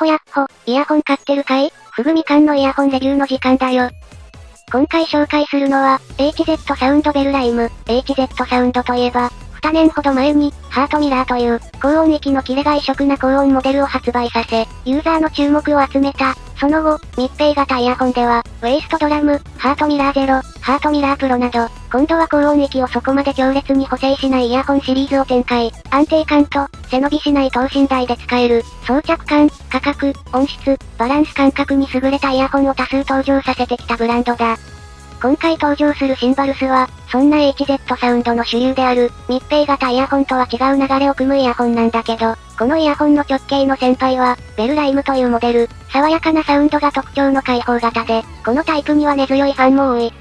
ほやっほ、イヤホン買ってるかい？ふぐみかんのイヤホンレビューの時間だよ。今回紹介するのは、HZ サウンドベルライム。HZ サウンドといえば、2年ほど前に、ハートミラーという、高音域のキレが異色な高音モデルを発売させ、ユーザーの注目を集めた。その後、密閉型イヤホンでは、ウェイストドラム、ハートミラーゼロ、ハートミラープロなど、今度は高音域をそこまで強烈に補正しないイヤホンシリーズを展開。安定感と、背伸びしない等身大で使える、装着感、価格、音質、バランス感覚に優れたイヤホンを多数登場させてきたブランドだ。今回登場するシンバルスは、そんな HZ サウンドの主流である、密閉型イヤホンとは違う流れを組むイヤホンなんだけど、このイヤホンの直系の先輩は、ベルライムというモデル、爽やかなサウンドが特徴の開放型で、このタイプには根強いファンも多い。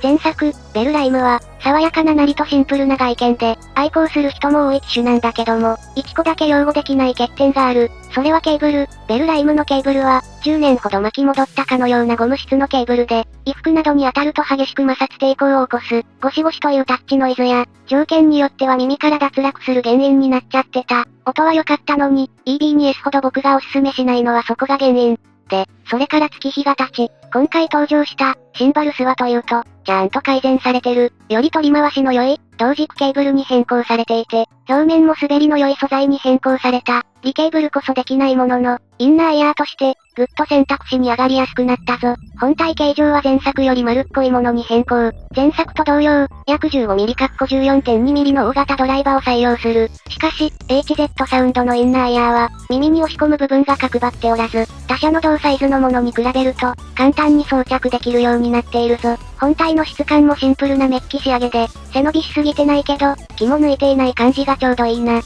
前作、ベルライムは、爽やかななりとシンプルな外見で、愛好する人も多い機種なんだけども、1個だけ擁護できない欠点がある。それはケーブル。ベルライムのケーブルは、10年ほど巻き戻ったかのようなゴム質のケーブルで、衣服などに当たると激しく摩擦抵抗を起こす、ゴシゴシというタッチノイズや、条件によっては耳から脱落する原因になっちゃってた。音は良かったのに、EB2S ほど僕がおすすめしないのはそこが原因。で、それから月日が経ち、今回登場した、シンバルスはというと、ちゃんと改善されてる。より取り回しの良い、同軸ケーブルに変更されていて、表面も滑りの良い素材に変更された。リケーブルこそできないものの、インナーイヤーとして、ぐっと選択肢に上がりやすくなったぞ。本体形状は前作より丸っこいものに変更。前作と同様、約 15mm（14.2mm） の大型ドライバーを採用する。しかし、HZ サウンドのインナーイヤーは、耳に押し込む部分が角張っておらず、他社の同サイズのものに比べると、簡単に装着できるようになっているぞ。本体の質感もシンプルなメッキ仕上げで、背伸びしすぎてないけど、気も抜いていない感じがちょうどいいな。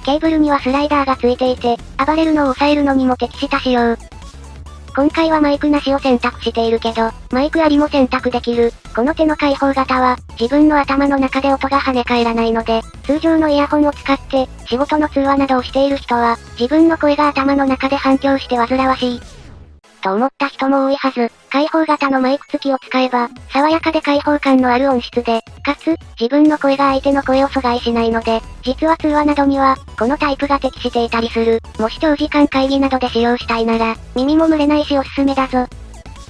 ケーブルにはスライダーがついていて、暴れるのを抑えるのにも適した仕様。今回はマイクなしを選択しているけど、マイクありも選択できる。この手の開放型は、自分の頭の中で音が跳ね返らないので、通常のイヤホンを使って、仕事の通話などをしている人は、自分の声が頭の中で反響して煩わしい。と思った人も多いはず。開放型のマイク付きを使えば、爽やかで開放感のある音質で、かつ、自分の声が相手の声を阻害しないので、実は通話などには、このタイプが適していたりする。もし長時間会議などで使用したいなら、耳も蒸れないしおすすめだぞ。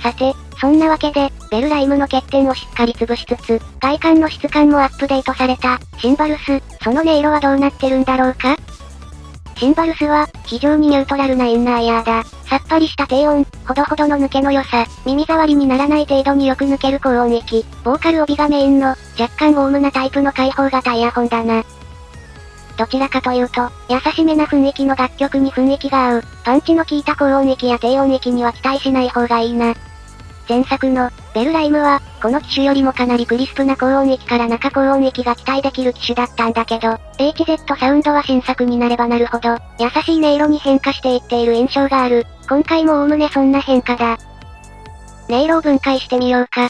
さて、そんなわけで、ベルライムの欠点をしっかり潰しつつ、外観の質感もアップデートされた、シンバルス、その音色はどうなってるんだろうか？シンバルスは、非常にニュートラルなインナーイヤーだ。さっぱりした低音、ほどほどの抜けの良さ、耳障りにならない程度によく抜ける高音域、ボーカル帯がメインの、若干ウォームなタイプの開放型イヤホンだな。どちらかというと、優しめな雰囲気の楽曲に雰囲気が合う、パンチの効いた高音域や低音域には期待しない方がいいな。前作の、ベルライムは、この機種よりもかなりクリスプな高音域から中高音域が期待できる機種だったんだけど、HZ サウンドは新作になればなるほど、優しい音色に変化していっている印象がある。今回もおおむねそんな変化だ。音色を分解してみようか。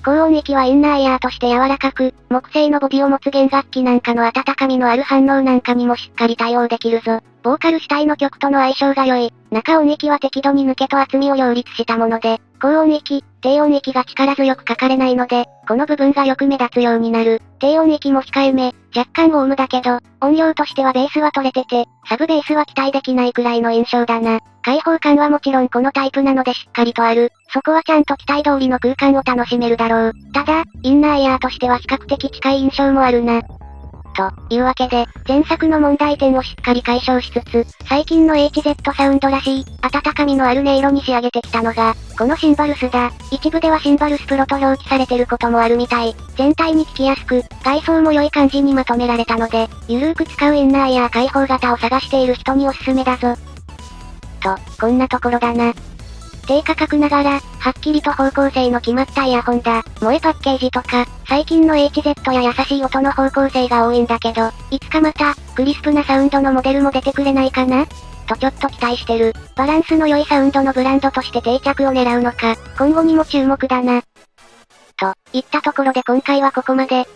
高音域はインナーイヤーとして柔らかく、木製のボディを持つ弦楽器なんかの温かみのある反応なんかにもしっかり対応できるぞ。ボーカル主体の曲との相性が良い。中音域は適度に抜けと厚みを両立したもので、高音域、低音域が力強く書かれないので、この部分がよく目立つようになる。低音域も控えめ、若干ウォームだけど、音量としてはベースは取れてて、サブベースは期待できないくらいの印象だな。開放感はもちろんこのタイプなのでしっかりとある。そこはちゃんと期待通りの空間を楽しめるだろう。ただ、インナーイヤーとしては比較的近い印象もあるな。というわけで、前作の問題点をしっかり解消しつつ、最近の HZ サウンドらしい、温かみのある音色に仕上げてきたのが、このシンバルスだ。一部ではシンバルスプロと表記されてることもあるみたい。全体に聞きやすく、外装も良い感じにまとめられたので、ゆるーく使うインナーイヤー開放型を探している人におすすめだぞ。と、こんなところだな。低価格ながら、はっきりと方向性の決まったイヤホンだ。萌えパッケージとか、最近の HZ や優しい音の方向性が多いんだけど、いつかまた、クリスプなサウンドのモデルも出てくれないかなとちょっと期待してる。バランスの良いサウンドのブランドとして定着を狙うのか、今後にも注目だな。といったところで今回はここまで。